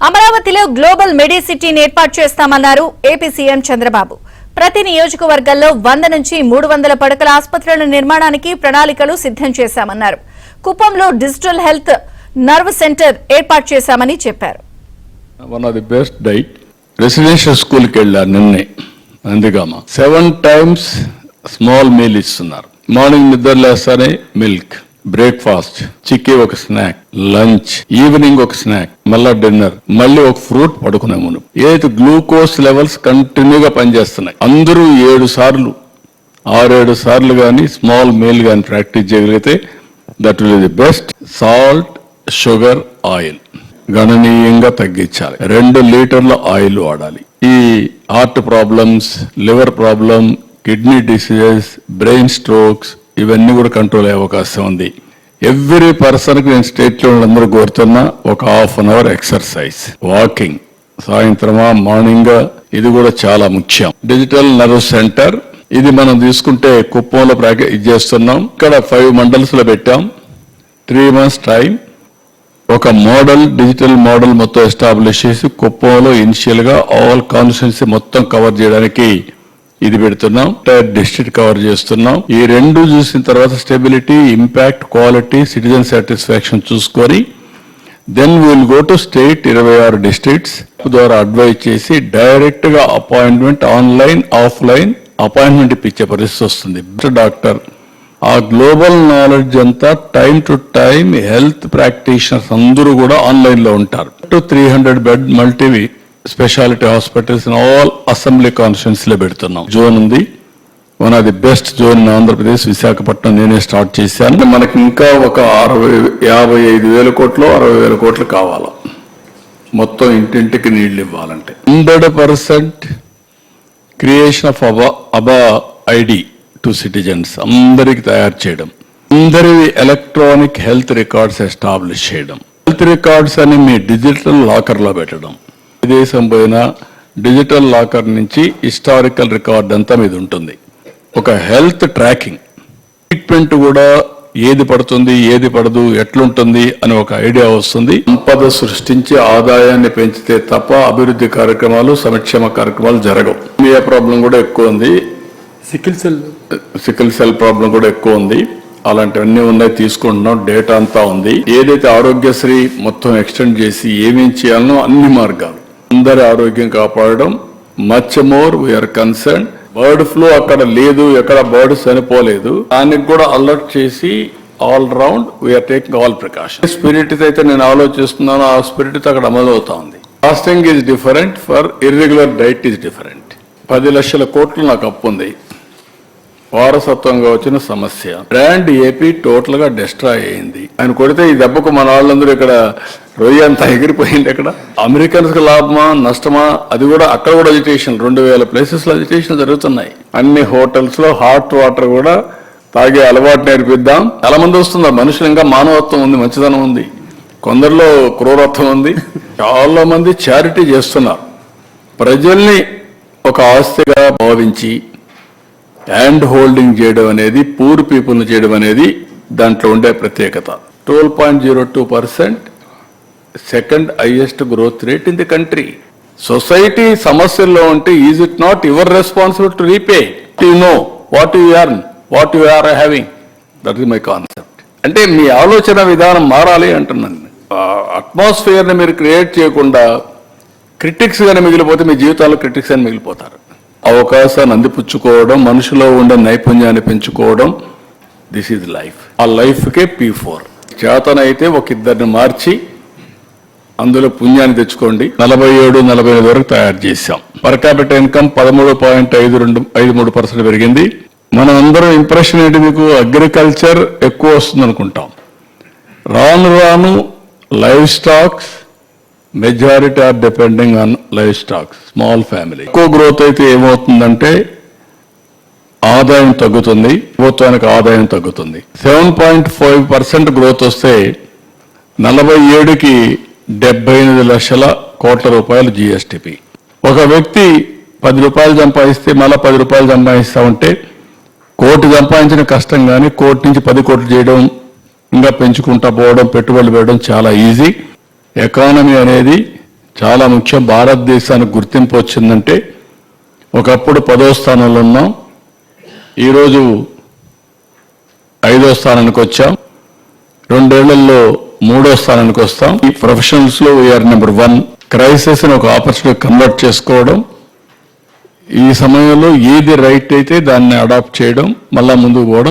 అమరావతిలో గ్లోబల్ మెడిసిటీని ఏర్పాటు చేస్తామన్నారు ఏపీ సీఎం చంద్రబాబు. ప్రతి నియోజకవర్గంలో 100 నుంచి 300 పడకల ఆసుపత్రుల నిర్మాణానికి ప్రణాళికలు సిద్ధం చేశామన్నారు. కుప్పంలో డిజిటల్ హెల్త్ నర్వ్ సెంటర్ ఏర్పాటు చేశామని చెప్పారు. One of the best diet residential స్కూల్కి వెళ్ళారు నిన్నే అందుకమ్మ 7 times స్మాల్ మీల్ ఇస్తున్నారు. మార్నింగ్ నిద్ర లేస్తానే మిల్క్, బ్రేక్ఫాస్ట్, చిక్కీ ఒక స్నాక్, లంచ్, ఈవినింగ్ ఒక స్నాక్, మళ్ళా డిన్నర్, మళ్ళీ ఒక ఫ్రూట్ పడుకునే మును. ఏదైతే గ్లూకోజ్ లెవెల్స్ కంటిన్యూగా పనిచేస్తున్నాయి. అందరూ 7 సార్లు 6-7 సార్లు కానీ స్మాల్ మీల్ కానీ ప్రాక్టీస్ చేయగలిగితే that will the best. Salt, sugar, oil గణనీయంగా తగ్గించాలి. 2 లీటర్ల ఆయిల్ వాడాలి. ఈ heart problems, liver problem, kidney diseases, brain strokes ఇవన్నీ కూడా కంట్రోల్ అయ్యే అవకాశం ఉంది. ఎవ్రీ పర్సన్కి నేను స్టేట్లో అందరూ కోరుతున్నా ఒక ½ an hour ఎక్సర్సైజ్, వాకింగ్, సాయంత్రమా మార్నింగ్, ఇది కూడా చాలా ముఖ్యం. డిజిటల్ నర్వ్ సెంటర్ ఇది మనం తీసుకుంటే కుప్పంలో ఇది చేస్తున్నాం. ఇక్కడ 5 మండల్స్ లో పెట్టాం. 3 months టైం ఒక మోడల్, డిజిటల్ మోడల్ మొత్తం ఎస్టాబ్లిష్ చేసి కుప్పంలో ఇనిషియల్ గా ఆల్ కాన్స్టిట్యుయెన్సీ మొత్తం కవర్ చేయడానికి ఇది పెడుతున్నాం. డిస్ట్రిక్ట్ కవర్ చేస్తున్నాం. ఈ 2 చూసిన తర్వాత stability, impact, quality, citizen satisfaction చూసుకొని then will go to state 26 districts ద్వారా అడ్వైజ్ చేసి డైరెక్ట్ గా అపాయింట్మెంట్, ఆన్లైన్, ఆఫ్లైన్ అపాయింట్మెంట్ ఇప్పించే పరిస్థితి వస్తుంది. డాక్టర్ ఆ గ్లోబల్ నాలెడ్జ్ అంతా time to time health practitioners అందరూ కూడా ఆన్లైన్ లో ఉంటారు. 300 bed multi specialty hospitals in all assembly constituency లో పెడుతున్నాం. జోన్ ఉంది, one of the best zone in Andhra Pradesh, Visakhapatnam నేనే స్టార్ట్ చేశాను. మనకి ఇంకా ఒక 55,000 కోట్లు 60,000 కోట్లు కావాలా మొత్తం ఇంటింటికి నీళ్లు ఇవ్వాలంటే. 100% క్రియేషన్ ఆఫ్ అబా ఐడి టు సిటిజన్స్ అందరికి తయారు చేయడం, అందరి ఎలక్ట్రానిక్ హెల్త్ రికార్డ్స్ ఎస్టాబ్లిష్ చేయడం, హెల్త్ రికార్డ్స్ అని మీ డిజిటల్ లాకర్ లో పెట్టడం. విదేశం పోయినా డిజిటల్ లాకర్ నుంచి హిస్టారికల్ రికార్డ్ అంతా మీద ఉంటుంది. ఒక హెల్త్ ట్రాకింగ్, ట్రీట్మెంట్ కూడా ఏది పడుతుంది ఏది పడదు ఎట్లుంటుంది అని ఒక ఐడియా వస్తుంది. సంపద సృష్టించి ఆదాయాన్ని పెంచితే తప్ప అభివృద్ధి కార్యక్రమాలు, సంక్షేమ కార్యక్రమాలు జరగవు. ఏ ప్రాబ్లం కూడా ఎక్కువ ఉంది, సికిల్ సెల్ ప్రాబ్లం కూడా ఎక్కువ ఉంది. అలాంటివన్నీ ఉన్నాయి, తీసుకుంటున్నాం. డేటా అంతా ఉంది. ఏదైతే ఆరోగ్యశ్రీ మొత్తం ఎక్స్టెండ్ చేసి ఏమేం చేయాలనో అన్ని మార్గాలు, అందరి ఆరోగ్యం కాపాడడం. Much more we're concern. Bird flu అక్కడ లేదు, ఎక్కడ బర్డ్ చనిపోలేదు, దానికి కూడా అలర్ట్ చేసి all round we're taking all precaution. Spirit అయితే నేను ఆలోచిస్తున్నాను, ఆ స్పిరిట్ అక్కడ అమలు అవుతా ఉంది. Fasting is different, for irregular diet is different. 10 లక్షల కోట్లు నాకు అప్పు ఉంది, వారసత్వంగా వచ్చిన సమస్య. బ్రాండ్ ఏపీ టోటల్ గా డిస్ట్రాయ్ అయింది. ఆయన కొడితే ఈ దెబ్బకు మన వాళ్ళందరూ ఇక్కడ రొయ్య అంతా ఎగిరిపోయింది. ఇక్కడ అమెరికన్స్ కి లాభమా నష్టమా అది కూడా, అక్కడ కూడా అజిటేషన్ 2,000 ప్లేసెస్ లో అజిటేషన్ జరుగుతున్నాయి. అన్ని హోటల్స్ లో హాట్ వాటర్ కూడా తాగే అలవాటు నేర్పిద్దాం. చాలా మంది వస్తున్నారు. మనుషులు ఇంకా మానవత్వం ఉంది, మంచిదనం ఉంది, కొందరిలో క్రూరత్వం ఉంది. చాలా మంది చారిటీ చేస్తున్నారు. ప్రజల్ని ఒక ఆస్తిగా భావించి హ్యాండ్ హోల్డింగ్ చేయడం అనేది, పూర్ పీపుల్ని చేయడం అనేది దాంట్లో ఉండే ప్రత్యేకత. 12.02%, second highest growth rate in the country. Society సమస్యల్లో ఉంటే is it not your responsibility to repay? You know what you earn, what you are having. That is my concept. అంటే మీ ఆలోచన విధానం మారాలి అంటున్నాను. అట్మాస్ఫియర్ ని మీరు క్రియేట్ చేయకుండా క్రిటిక్స్ గానే మిగిలిపోతే మీ జీవితాల్లో క్రిటిక్స్ అని మిగిలిపోతారు. అవకాశాన్ని అందిపుచ్చుకోవడం, మనుషులో ఉండే నైపుణ్యాన్ని పెంచుకోవడం, దిస్ ఈజ్ లైఫ్. ఆ లైఫ్కే P4. చేతనైతే ఒక 2 మార్చి అందులో పుణ్యాన్ని తెచ్చుకోండి. 47-48 వరకు తయారు చేశాం. పర్ క్యాపిటల్ ఇన్కమ్ 13.53% పెరిగింది. మనం అందరం ఇంప్రెషన్ ఏంటి, మీకు అగ్రికల్చర్ ఎక్కువ వస్తుంది అనుకుంటాం. రాను రాను live stocks majority are depending on live stocks, small family. ఎక్కువ గ్రోత్ అయితే ఏమవుతుందంటే ఆదాయం తగ్గుతుంది, ప్రభుత్వానికి ఆదాయం తగ్గుతుంది. 7.5% గ్రోత్ వస్తే 47కి 78 లక్షల కోట్ల రూపాయలు జిఎస్టిపి. ఒక వ్యక్తి 10 రూపాయలు సంపాదిస్తే మళ్ళీ 10 రూపాయలు సంపాదిస్తా ఉంటే 1 కోటి సంపాదించిన కష్టం, కానీ 1 కోటి నుంచి 10 కోట్లు చేయడం, ఇంకా పెంచుకుంటా పోవడం, పెట్టుబడులు పెట్టడం చాలా ఈజీ. ఎకానమీ అనేది చాలా ముఖ్యం. భారతదేశానికి గుర్తింపు వచ్చిందంటే ఒకప్పుడు 10వ స్థానంలో ఉన్నాం, ఈరోజు 5వ స్థానానికి వచ్చాం, 2 ఏళ్లలో 3వ స్థానానికి వస్తాం. ఈ ప్రొఫెషనల్స్ లో వీఆర్ నెంబర్ 1. క్రైసిస్ ని ఒక ఆపర్చునిటీ కన్వర్ట్ చేసుకోవడం, ఈ సమయంలో ఏది రైట్ అయితే దాన్ని అడాప్ట్ చేయడం, మళ్ళా ముందుకు పోవడం.